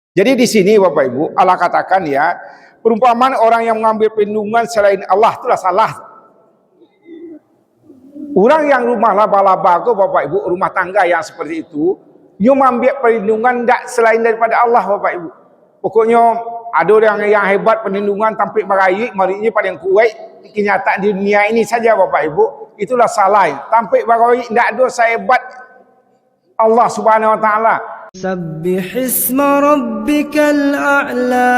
Jadi di sini Bapak Ibu Allah katakan ya, perumpamaan orang yang mengambil perlindungan selain Allah itulah salah. Orang yang rumah laba-laba ke Bapak Ibu, rumah tangga yang seperti itu, dia mengambil perlindungan tak selain daripada Allah Bapak Ibu. Pokoknya ada orang yang hebat perlindungan tampik beraik, marinya paling kuat kenyataan di dunia ini saja Bapak Ibu, itulah salah. Tampik beraik tak ada sehebat Allah Subhanahu wa taala. سبح اسم ربك الأعلى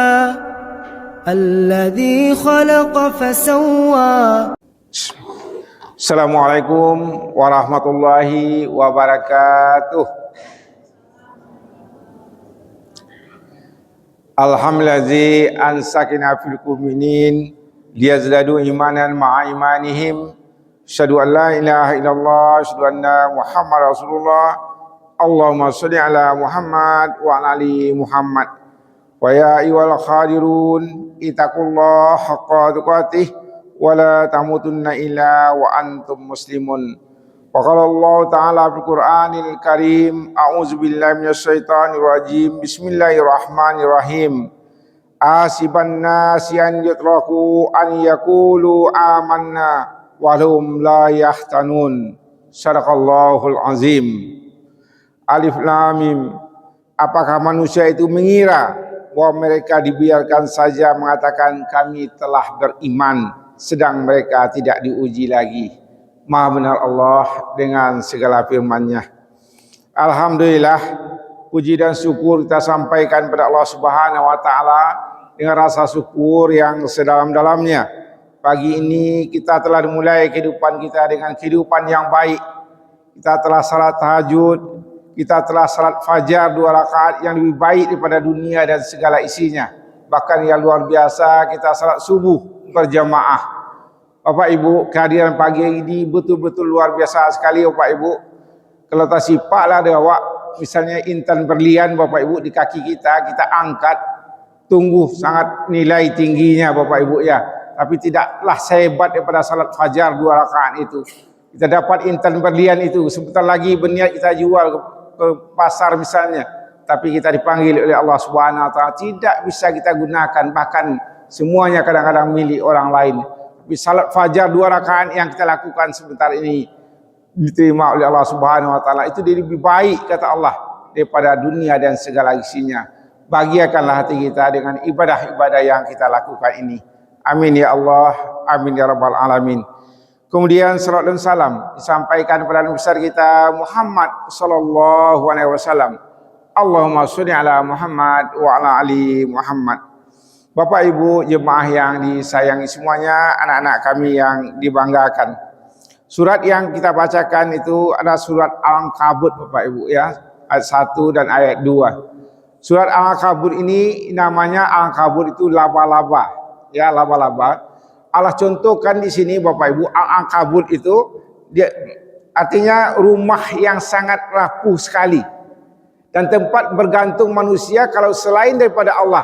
الذي خلق فسوى. Assalamualaikum warahmatullahi wabarakatuh. Alhamdulillazi ansakina fil quminin liyazdadu imanan ma'a imanihim. Asyhadu an la ilaha illallah, asyhadu anna Muhammad Rasulullah. Allahumma sholli ala Muhammad wa ala ali Muhammad. Wa ya ayyuhal khadirun ittaqullaha haqqa tuqatih wa la tamutunna illa wa antum muslimun. Wa qala Allah ta'ala fil Qur'anil Karim, a'udzu billahi minasy syaithanir rajim. Bismillahirrahmanirrahim. Asiban nasi an yutraku an yaqulu amanna wa hum la yahtanun. Shadaqallahul azim. Alif Lam Mim. Apakah manusia itu mengira bahwa mereka dibiarkan saja mengatakan kami telah beriman, sedang mereka tidak diuji lagi? Maha benar Allah dengan segala firman-Nya. Alhamdulillah, puji dan syukur kita sampaikan kepada Allah Subhanahu wa taala dengan rasa syukur yang sedalam-dalamnya. Pagi ini kita telah memulai kehidupan kita dengan kehidupan yang baik. Kita telah salat tahajud, kita telah salat fajar 2 rakaat yang lebih baik daripada dunia dan segala isinya. Bahkan yang luar biasa, kita salat subuh berjamaah. Bapak Ibu, kehadiran pagi ini betul-betul luar biasa sekali Bapak Ibu. Kalau tak sipaklah ada awak, misalnya intan berlian Bapak Ibu di kaki kita, kita angkat, tunggu sangat nilai tingginya Bapak Ibu ya. Tapi tidaklah sehebat daripada salat fajar 2 rakaat itu. Kita dapat intan berlian itu, sebentar lagi berniat kita jual ke pasar misalnya, tapi kita dipanggil oleh Allah Subhanahu wa taala, tidak bisa kita gunakan, bahkan semuanya kadang-kadang milik orang lain. Tapi salat fajar 2 rakaat yang kita lakukan sebentar ini diterima oleh Allah Subhanahu wa taala, itu lebih baik kata Allah daripada dunia dan segala isinya. Bahagiakanlah hati kita dengan ibadah-ibadah yang kita lakukan ini. Amin ya Allah, amin ya rabbal alamin. Kemudian salat dan salam disampaikan kepada Nabi besar kita Muhammad sallallahu alaihi wasallam. Allahumma sholli ala Muhammad wa ala ali Muhammad. Bapak Ibu jemaah yang disayangi semuanya, anak-anak kami yang dibanggakan. Surat yang kita bacakan itu ada surat Al-Ankabut Bapak Ibu ya, ayat 1 dan ayat 2. Surat Al-Ankabut ini namanya Al-Ankabut itu laba-laba. Ya, laba-laba. Allah contohkan di sini Bapak Ibu, Al-Ankabut itu dia artinya rumah yang sangat rapuh sekali dan tempat bergantung manusia kalau selain daripada Allah,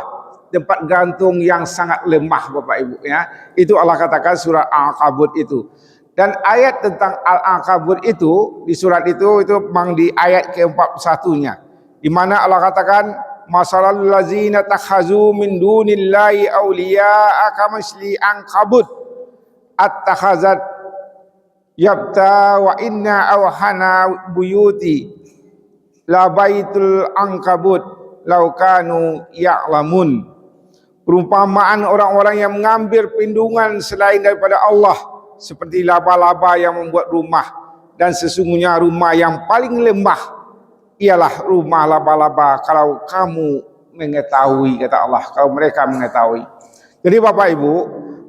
tempat gantung yang sangat lemah Bapak Ibu ya. Itu Allah katakan surat Al-Ankabut itu. Dan ayat tentang Al-Ankabut itu di surat itu memang di ayat ke-41-nya, di mana Allah katakan masalul lazina takhazu min dunillahi awliya'a kamisli ankabut attakhazat yabta wa inna awhana buyuti la baitul ankabut law kanu ya'lamun. Perumpamaan orang-orang yang mengambil perlindungan selain daripada Allah seperti laba-laba yang membuat rumah, dan sesungguhnya rumah yang paling lemah ialah rumah laba-laba kalau kamu mengetahui, kata Allah, kalau mereka mengetahui. Jadi Bapak Ibu,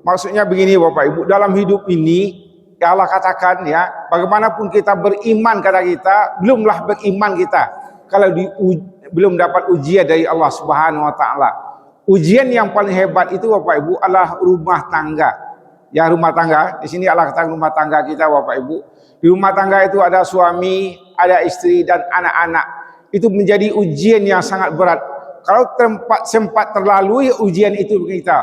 maksudnya begini Bapak Ibu, dalam hidup ini ya Allah katakan ya, bagaimanapun kita beriman, kata kita, belumlah beriman kita kalau belum dapat ujian dari Allah Subhanahu wa taala. Ujian yang paling hebat itu Bapak Ibu adalah rumah tangga. Ya, rumah tangga, di sini Allah katakan rumah tangga kita Bapak Ibu. Di rumah tangga itu ada suami, ada istri dan anak-anak. Itu menjadi ujian yang sangat berat. Kalau sempat terlalui ujian itu kita,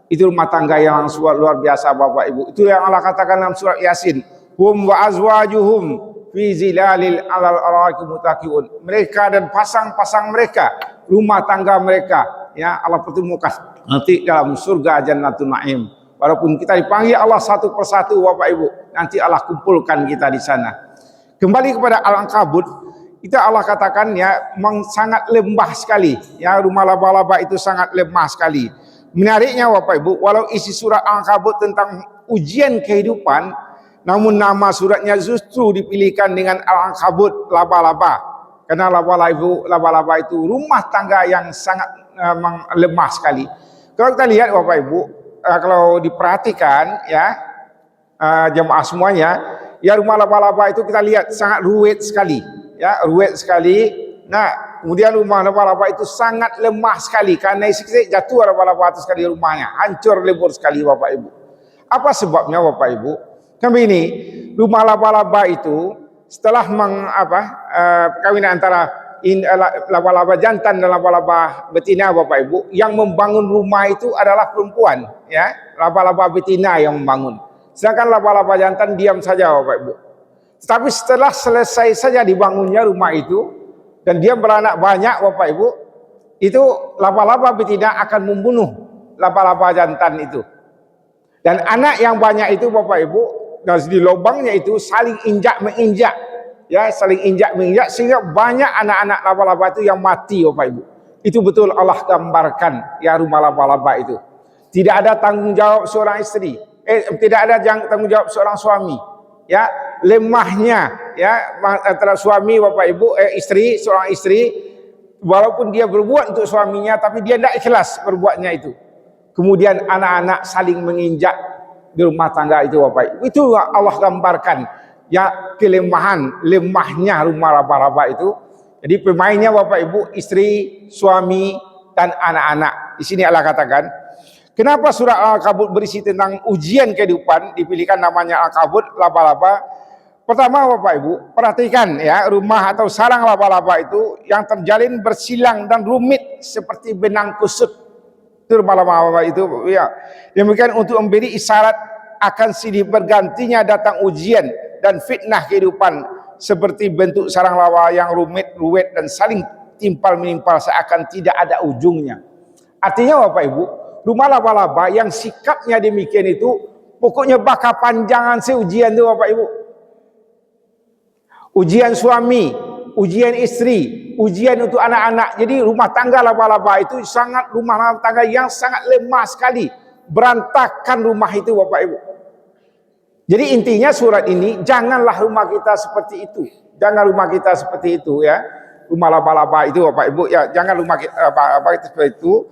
itu rumah tangga yang luar biasa Bapak Ibu. Itu yang Allah katakan dalam surat Yasin, hum wa azwajuhum fi zilalil alal araqi mutaqiun. Mereka dan pasang-pasang mereka rumah tangga mereka, ya Allah pertemukan nanti dalam surga Jannatul Naim. Walaupun kita dipanggil Allah satu persatu Bapak Ibu, nanti Allah kumpulkan kita di sana. Kembali kepada Al-Ankabut, itu Allah katakan ya memang sangat lemah sekali. Ya, rumah laba-laba itu sangat lemah sekali. Menariknya Bapak Ibu, walau isi surat Al-Ankabut tentang ujian kehidupan, namun nama suratnya justru dipilihkan dengan Al-Ankabut, laba-laba. Karena laba-laba itu rumah tangga yang sangat lemah sekali. Kalau kita lihat Bapak Ibu, kalau diperhatikan ya jemaah semuanya, ya rumah laba-laba itu kita lihat sangat ruwet sekali, ya ruwet sekali. Nah, kemudian rumah laba-laba itu sangat lemah sekali karena isi jatuh laba-laba itu sekali rumahnya, hancur lebur sekali Bapak Ibu. Apa sebabnya Bapak Ibu? Kami ini rumah laba-laba itu setelah perkawinan antara laba-laba jantan dan laba-laba betina Bapak Ibu, yang membangun rumah itu adalah perempuan, ya, laba-laba betina yang membangun. Sedangkan laba-laba jantan diam saja Bapak Ibu. Tetapi setelah selesai saja dibangunnya rumah itu dan dia beranak banyak Bapak Ibu, itu laba-laba betina akan membunuh laba-laba jantan itu. Dan anak yang banyak itu Bapak Ibu, di lubangnya itu saling injak menginjak. Ya, saling injak menginjak sehingga banyak anak-anak laba-laba itu yang mati Bapak Ibu. Itu betul Allah gambarkan ya rumah laba-laba itu. Tidak ada tanggung jawab seorang istri, tidak ada tanggung jawab seorang suami. Ya, lemahnya ya antara suami Bapak Ibu, seorang istri walaupun dia berbuat untuk suaminya tapi dia tidak ikhlas berbuatnya itu. Kemudian anak-anak saling menginjak di rumah tangga itu Bapak Ibu. Itu Allah gambarkan ya lemahnya rumah laba-laba itu. Jadi pemainnya Bapak Ibu, istri, suami, dan anak-anak. Di sini Allah katakan, kenapa surah Al-Ankabut berisi tentang ujian kehidupan, dipilihkan namanya Al-Ankabut, laba-laba. Pertama Bapak Ibu, perhatikan ya, rumah atau sarang laba-laba itu yang terjalin bersilang dan rumit seperti benang kusut. Itu rumah laba-laba itu ya. Demikian untuk memberi isyarat akan silih bergantinya datang ujian dan fitnah kehidupan seperti bentuk sarang laba yang rumit, ruwet dan saling timpal menimpal seakan tidak ada ujungnya. Artinya Bapak Ibu, rumah laba-laba yang sikapnya demikian itu pokoknya bakal panjangan ujian itu Bapak Ibu. Ujian suami, ujian istri, ujian untuk anak-anak. Jadi rumah tangga laba-laba itu sangat rumah tangga yang sangat lemah sekali. Berantakan rumah itu Bapak Ibu. Jadi intinya surat ini, janganlah rumah kita seperti itu. Jangan rumah kita seperti itu ya. Rumah laba-laba itu Bapak Ibu ya, jangan rumah kita seperti itu.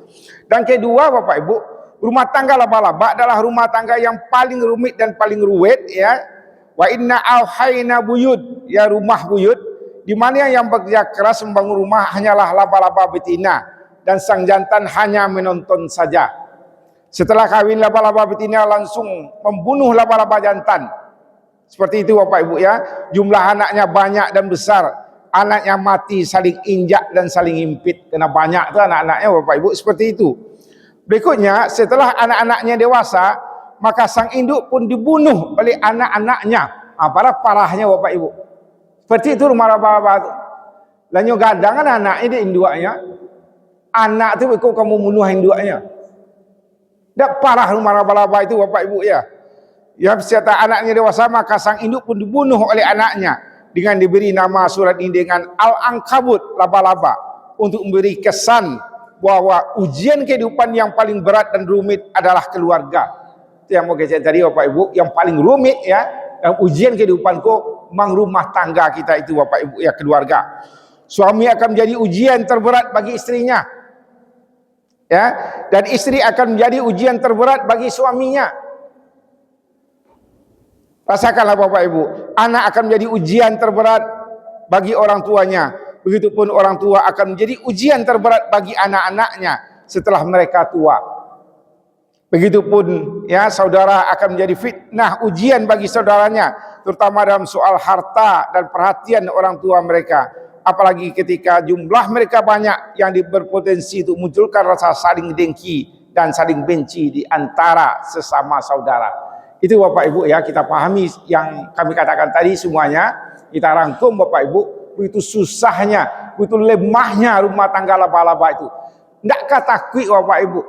Dan kedua Bapak Ibu, rumah tangga laba-laba adalah rumah tangga yang paling rumit dan paling ruwet ya. Wa inna auhayna buyut, ya rumah buyut, di mana yang bekerja keras membangun rumah hanyalah laba-laba betina dan sang jantan hanya menonton saja. Setelah kawin laba-laba betina langsung membunuh laba-laba jantan. Seperti itu Bapak Ibu ya. Jumlah anaknya banyak dan besar. Anaknya mati saling injak dan saling impit. Karena banyak itu anak-anaknya Bapak Ibu. Seperti itu. Berikutnya setelah anak-anaknya dewasa, maka sang induk pun dibunuh oleh anak-anaknya. Parahnya Bapak Ibu. Seperti itu rumah laba-laba itu. Lanyo gadang kan anaknya di induknya. Anak itu kok kamu bunuh induknya. Dak parah rumah laba-laba itu Bapak Ibu ya. Yang setelah anaknya dewasa maka sang induk pun dibunuh oleh anaknya dengan diberi nama surat ini dengan Al-Ankabut, laba-laba, untuk memberi kesan bahwa ujian kehidupan yang paling berat dan rumit adalah keluarga. Itu yang mau saya tadi Bapak Ibu, yang paling rumit ya dalam ujian kehidupanku memang rumah tangga kita itu Bapak Ibu ya, keluarga. Suami akan menjadi ujian terberat bagi istrinya. Ya, dan istri akan menjadi ujian terberat bagi suaminya. Rasakanlah Bapak Ibu, anak akan menjadi ujian terberat bagi orang tuanya. Begitupun orang tua akan menjadi ujian terberat bagi anak-anaknya setelah mereka tua. Begitupun ya, saudara akan menjadi fitnah, ujian bagi saudaranya, terutama dalam soal harta dan perhatian orang tua mereka. Apalagi ketika jumlah mereka banyak yang berpotensi untuk munculkan rasa saling dengki dan saling benci di antara sesama saudara. Itu Bapak Ibu ya, kita pahami yang kami katakan tadi semuanya, kita rangkum Bapak Ibu. begitu susahnya, begitu lemahnya rumah tangga laba-laba itu. Tidakkah takut Bapak Ibu?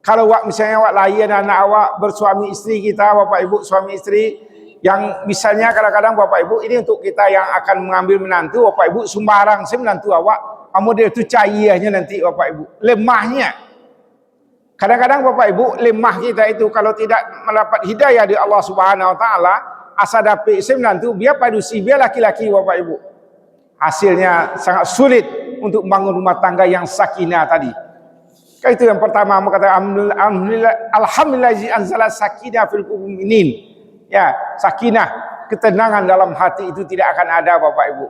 Kalau awak misalnya awak layan anak awak bersuami isteri kita, Bapak Ibu, suami isteri, yang misalnya kadang-kadang Bapak Ibu, ini untuk kita yang akan mengambil menantu, Bapak Ibu, sembarang saya menantu awak, model itu cairnya nanti Bapak Ibu, lemahnya. Kadang-kadang Bapak Ibu, lemah kita itu kalau tidak mendapat hidayah dari Allah Subhanahu Wa Taala, asa dapat saya menantu, biar padusi, biar laki-laki Bapak Ibu. Hasilnya sangat sulit untuk membangun rumah tangga yang sakinah tadi. Itu yang pertama, kata alhamdulillah anzala sakinah fil mu'minin. Ya, sakinah, ketenangan dalam hati itu tidak akan ada Bapak Ibu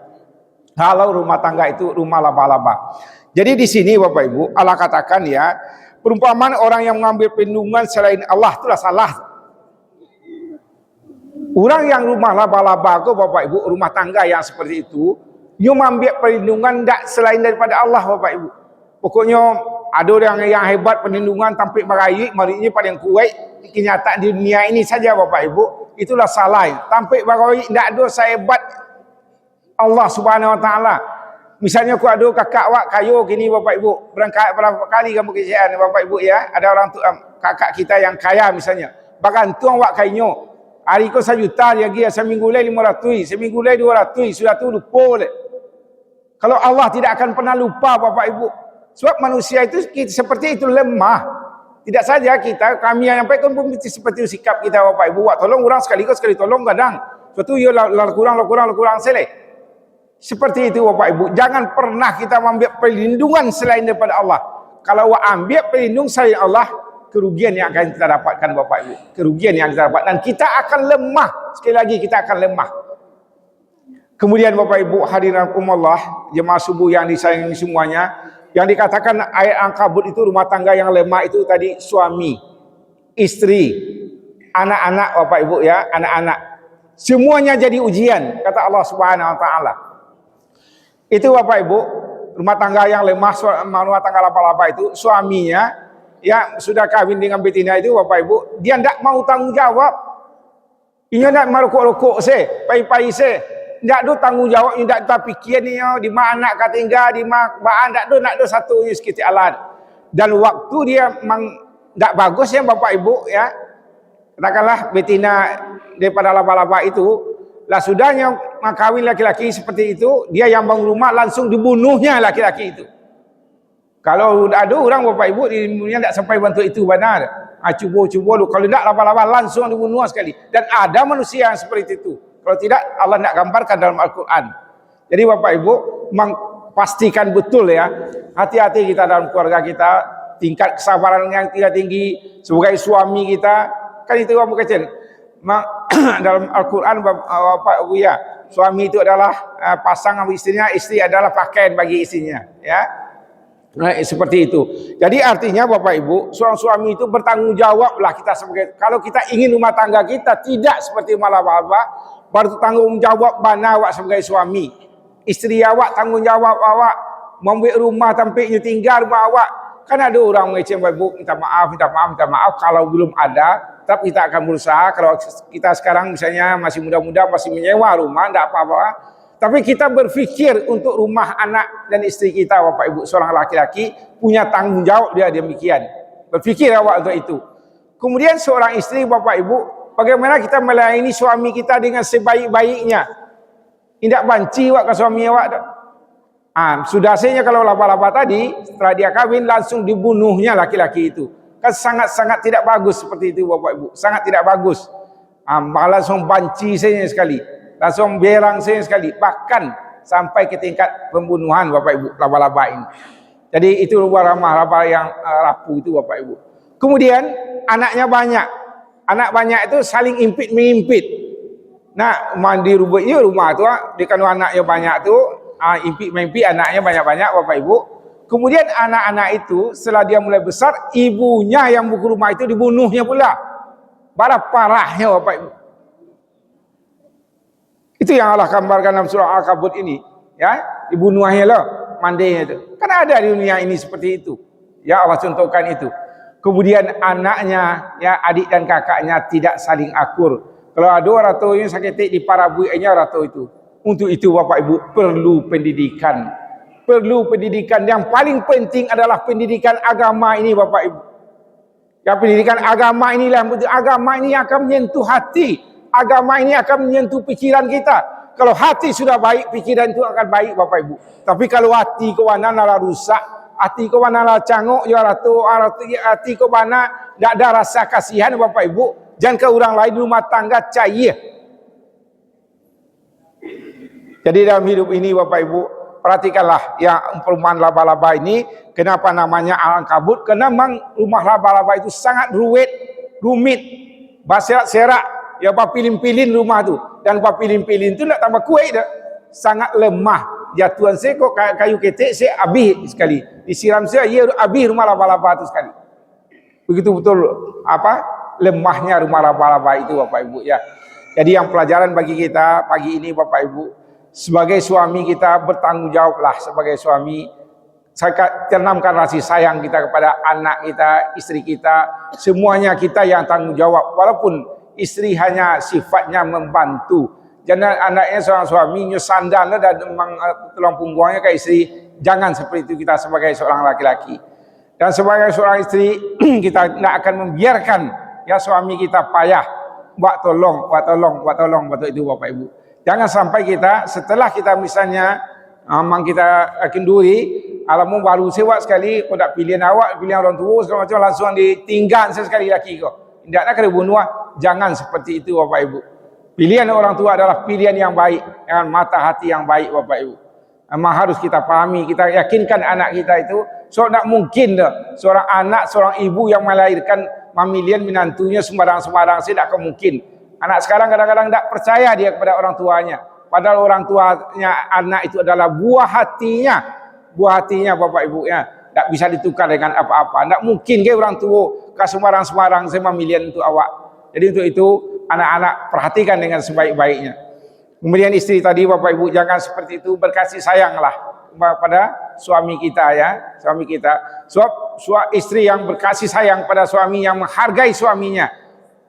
kalau rumah tangga itu rumah laba-laba. Jadi di sini Bapak Ibu, Allah katakan ya, perumpamaan orang yang mengambil perlindungan selain Allah itulah salah. Orang yang rumah laba-laba ke Bapak Ibu, rumah tangga yang seperti itu, dia mengambil perlindungan tak selain daripada Allah Bapak Ibu. Pokoknya ada orang yang hebat perlindungan tampil berair, marinya paling kuat, kenyataan di dunia ini saja Bapak Ibu, itulah salah. Tampil berair tidak ada sehebat Allah Subhanahu Wa Taala. Misalnya aku ada kakak awak kayu gini Bapak Ibu, berangkat berapa kali kamu kesian Bapak Ibu ya, ada orang tu kakak kita yang kaya misalnya, bahkan tuang awak kayunya, hari ko 1 juta lagi, seminggu lagi 500, seminggu lagi 200, sudah tu lupa. Kalau Allah tidak akan pernah lupa Bapak Ibu. Sebab manusia itu seperti itu lemah. Tidak saja kita, kami yang sampaikan pun seperti itu sikap kita Bapak Ibu. Tolong orang sekali tolong kadang. Suatu ya kurang seleh. Seperti itu Bapak Ibu. Jangan pernah kita mengambil perlindungan selain daripada Allah. Kalau ambil perlindungan selain Allah, kerugian yang akan kita dapatkan Bapak Ibu. Kerugian yang kita dapat. Dan kita akan lemah. Sekali lagi kita akan lemah. Kemudian Bapak Ibu hadirin rahimakumullah, jemaah subuh yang disayangi semuanya, yang dikatakan ayat Ankabut itu rumah tangga yang lemah itu tadi suami, istri, anak-anak Bapak Ibu ya, anak-anak. Semuanya jadi ujian kata Allah Subhanahu Wa Taala. Itu Bapak Ibu, rumah tangga yang lemah, rumah tangga laba-laba itu suaminya ya sudah kawin dengan betina itu Bapak Ibu, dia tidak mau tanggung jawab. Ini tidak merokok-rokok se, pai-pai se. Tak ada tanggung jawab, tak ada fikir ni di mana anak tinggal, di mana baan, tak ada satu sekitar alat. Dan waktu dia memang tak bagus ya Bapak Ibu ya. Katakanlah betina daripada laba-laba itu, lah sudahnya kawin laki-laki seperti itu, dia yang bangun rumah langsung dibunuhnya laki-laki itu. Kalau ada orang Bapak Ibu di dunia tak sampai bantu itu benar. Cuba-cuba lu, kalau tak laba-laba langsung dibunuh sekali. Dan ada manusia yang seperti itu. Kalau tidak, Allah nak gambarkan dalam Al-Quran. Jadi Bapak Ibu, pastikan betul ya, hati-hati kita dalam keluarga kita, tingkat kesabaran yang tidak tinggi, sebagai suami kita, kan itu kamu kecil. Dalam Al-Quran Bapak Ibu ya, suami itu adalah pasangan istrinya, istri adalah pakaian bagi istrinya. Ya, nah, seperti itu. Jadi artinya Bapak Ibu, seorang suami itu bertanggung jawablah kita sebagai, kalau kita ingin rumah tangga kita tidak seperti laba-laba, baru tanggung jawab mana awak sebagai suami. Isteri awak tanggung jawab awak, membuat rumah tampaknya tinggal rumah awak. Kan ada orang mengecek Bapak Ibu, minta maaf kalau belum ada, tapi kita akan berusaha. Kalau kita sekarang misalnya masih muda-muda, masih menyewa rumah, tidak apa-apa. Tapi kita berfikir untuk rumah anak dan istri kita Bapak Ibu, seorang laki-laki punya tanggung jawab dia demikian. Berfikir awak untuk itu. Kemudian seorang istri Bapak Ibu, bagaimana kita melayani suami kita dengan sebaik-baiknya. Tidak banci awak ke suami awak. Sudah saja kalau laba-laba tadi, setelah dia kawin langsung dibunuhnya laki-laki itu. Kan sangat-sangat tidak bagus seperti itu Bapak Ibu. Sangat tidak bagus. Langsung banci saja sekali. Langsung berang saya sekali, bahkan sampai ke tingkat pembunuhan Bapak Ibu laba-laba ini. Jadi itu laba-laba yang rapuh itu Bapak Ibu. Kemudian anaknya banyak. Anak banyak itu saling impit mengimpit. Nah, mandi rumah tu di kanu anaknya banyak tu, impit mengimpit anaknya banyak-banyak Bapak Ibu. Kemudian anak-anak itu setelah dia mulai besar, ibunya yang buku rumah itu dibunuhnya pula. Parahnya Bapak Ibu. Itu yang Allah gambarkan dalam surah Al-Kabut ini, ya, dibunuhnya loh, mandinya itu. Kan ada di dunia ini seperti itu. Ya Allah contohkan itu. Kemudian anaknya, ya adik dan kakaknya tidak saling akur. Kalau ada orang tua yang sakit di para buinya orang tua itu. Untuk itu Bapak Ibu perlu pendidikan. Perlu pendidikan. Yang paling penting adalah pendidikan agama ini Bapak Ibu. Ya, pendidikan agama inilah, agama ini akan menyentuh hati. Agama ini akan menyentuh pikiran kita. Kalau hati sudah baik, pikiran itu akan baik Bapak Ibu. Tapi kalau hati kau mana lah rusak, hati kau mana lah cangok, hati kau mana tidak ada rasa kasihan Bapak Ibu. Jangan ke orang lain rumah tangga cair. Jadi dalam hidup ini Bapak Ibu, perhatikanlah yang perumahan laba-laba ini. Kenapa namanya Al-Ankabut? Karena memang rumah laba-laba itu sangat rumit, berserak-serak. Ya, pilin-pilin rumah tu. Dan pilin-pilin tu nak tambah kuih dah. Sangat lemah. Jatuhan saya kok kayu ketek saya habis sekali. Disiram saya, ia habis rumah laba-laba tu sekali. Begitu betul lemahnya rumah laba-laba itu Bapak Ibu ya. Jadi yang pelajaran bagi kita pagi ini Bapak Ibu, sebagai suami kita bertanggung jawablah sebagai suami. Saya tanamkan rasa sayang kita kepada anak kita, istri kita, semuanya kita yang tanggung jawab. Walaupun istri hanya sifatnya membantu. Jangan anaknya seorang suami nyusandan dan memang tulang punggungnya ke istri. Jangan seperti itu kita sebagai seorang laki-laki. Dan sebagai seorang istri kita tidak akan membiarkan ya suami kita payah. Buat tolong betul itu Bapak Ibu. Jangan sampai kita setelah kita misalnya memang kita kenduri, alamu baru sewa sekali, kau tak pilihan awak, pilihan orang tua segala macam langsung ditinggal sekali laki kau. Tidak nak kena bunuh. Jangan seperti itu Bapak Ibu. Pilihan orang tua adalah pilihan yang baik, dengan mata hati yang baik Bapak Ibu. Memang harus kita pahami, kita yakinkan anak kita itu. So tak mungkin dah seorang anak, seorang ibu yang melahirkan mamilian menantunya sembarang-sembarang, saya tak mungkin. Anak sekarang kadang-kadang tak percaya dia kepada orang tuanya. Padahal orang tuanya anak itu adalah buah hatinya Bapak Ibu ya. Tak bisa ditukar dengan apa-apa. Tak mungkin ke orang tua ke sembarang-sembarang saya mamilian untuk awak. Jadi untuk itu anak-anak perhatikan dengan sebaik-baiknya. Kemudian istri tadi Bapak Ibu jangan seperti itu, berkasih sayanglah pada suami kita ya, suami kita. Sebab istri yang berkasih sayang pada suami, yang menghargai suaminya,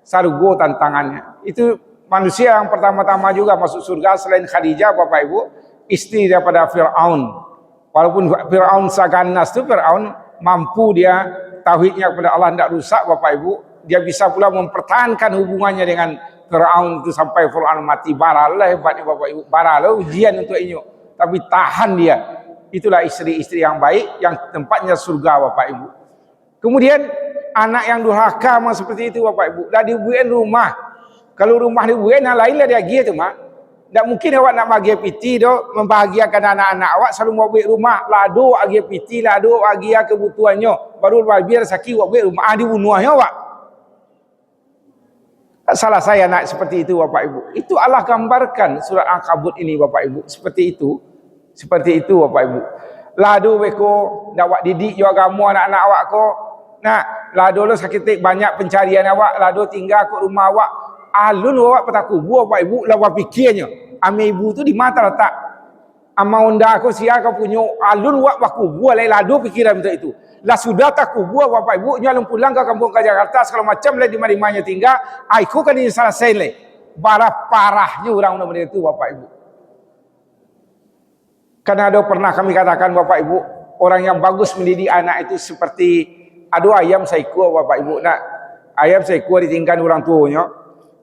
sarugo tantangannya. Itu manusia yang pertama-tama juga masuk surga selain Khadijah Bapak Ibu, istri daripada Fir'aun. Walaupun Fir'aun saganas itu, Fir'aun mampu dia tauhidnya kepada Allah tidak rusak Bapak Ibu. Dia bisa pula mempertahankan hubungannya dengan Fir'aun itu sampai Fir'aun mati. Baralah hebatnya Bapak Ibu. Baralah ujian untuk ini. Tapi tahan dia. Itulah istri-istri yang baik, yang tempatnya surga Bapak Ibu. Kemudian anak yang durhaka seperti itu Bapak Ibu. Dah dibuat rumah. Kalau rumah dibuat, yang lain lah dia pergi tu mak. Tak mungkin awak nak bagi piti tu, membahagiakan anak-anak awak selalu mau buat rumah. Lado bagi piti, lado bagi kebutuhannya. Baru biar sakit awak buat rumah. Dibunuhnya awak. Tak salah saya nak seperti itu Bapak Ibu. Itu Allah gambarkan surat Al-Ankabut ini Bapak Ibu. Seperti itu. Seperti itu Bapak Ibu. Lado beko, dak awak didik jo agama anak-anak awak ko. Nah, lado lo sakit banyak pencarian awak, lado tinggal ke rumah awak. Alun awak petakubu Bapak Ibu lawa fikirnya. Ame ibu tu di mata letak. Ama onda aku sia kau punya alun awak bakubu alai lado pikiran betul itu. Lah sudah tak kubu Bapak Ibu nyalung pulang ke kampung ke Jakarta segala macam lah di mana-mana tinggal. Aku kan ini selesai le. Parahnya orang nomor itu Bapak Ibu. Karena ada pernah kami katakan Bapak Ibu, orang yang bagus mendidik anak itu seperti ada ayam saiko Bapak Ibu. Nak ayam saiko ditinggal orang tuanya.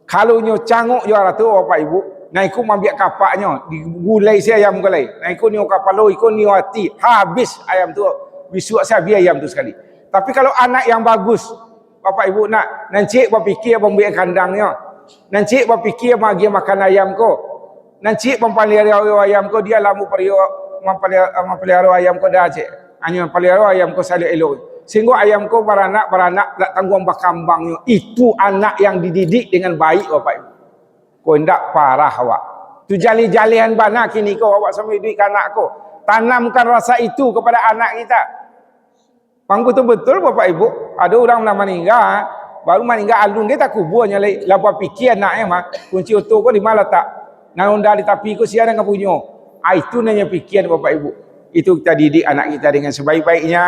Kalau nyo canguk jo ara tu Bapak Ibu, naiku mambiak kapaknya, digulai si ayam gulai. Naiku nyo kapalo, iko nyo hati, habis ayam tu. Bisuak saya biar ayam tu sekali. Tapi kalau anak yang bagus, Bapak Ibu nak nancik berfikir membuat kandangnya. Nancik berfikir bagi makan ayam ko. Nancik mempelihara ayam ko dia lamu mempelihara ayam ko dah cik. Hanya mempelihara ayam ko salih elok. Sehingga ayam ko beranak tak tanggung bakambangnya. Itu anak yang dididik dengan baik Bapak Ibu. Kau hendak parah awak. Tu jali-jalian bana kini kau awak sampai didik anak ko. Tanamkan rasa itu kepada anak kita. Bang betul-betul Bapak Ibu, ada orang nak meninggal, baru meninggal alun dia tak kuburnya lapar fikir anaknya mah. Kunci oto ko di mana letak? Nang unda di tapi ko sia dengan punya. Itu nanya fikir Bapak Ibu. Itu kita didik anak kita dengan sebaik-baiknya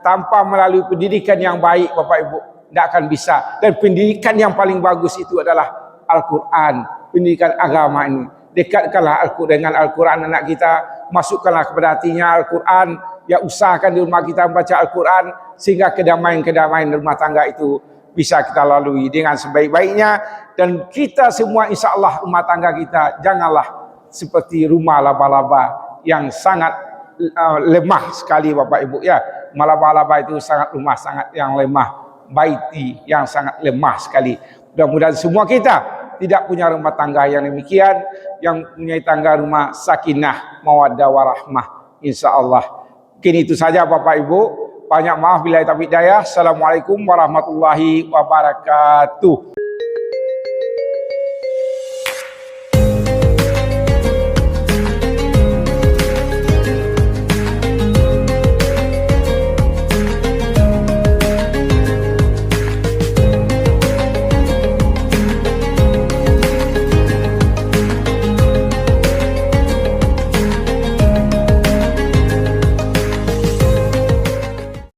tanpa melalui pendidikan yang baik Bapak Ibu. Tidak akan bisa. Dan pendidikan yang paling bagus itu adalah Al-Quran, pendidikan agama ini. Dekatkanlah dengan Al-Quran anak kita, masukkanlah kepada hatinya Al-Quran. Ya, usahakan di rumah kita membaca Al-Quran sehingga kedamaian rumah tangga itu bisa kita lalui dengan sebaik-baiknya. Dan kita semua insya Allah rumah tangga kita janganlah seperti rumah laba-laba yang sangat lemah sekali Bapak Ibu ya. Laba-laba itu sangat rumah sangat yang lemah, baiti yang sangat lemah sekali. Mudah-mudahan semua kita tidak punya rumah tangga yang demikian, yang punya tangga rumah sakinah, mawaddah warahmah insyaallah. Mungkin itu saja Bapak Ibu. Banyak maaf bila taufiq hidayah. Assalamualaikum warahmatullahi wabarakatuh.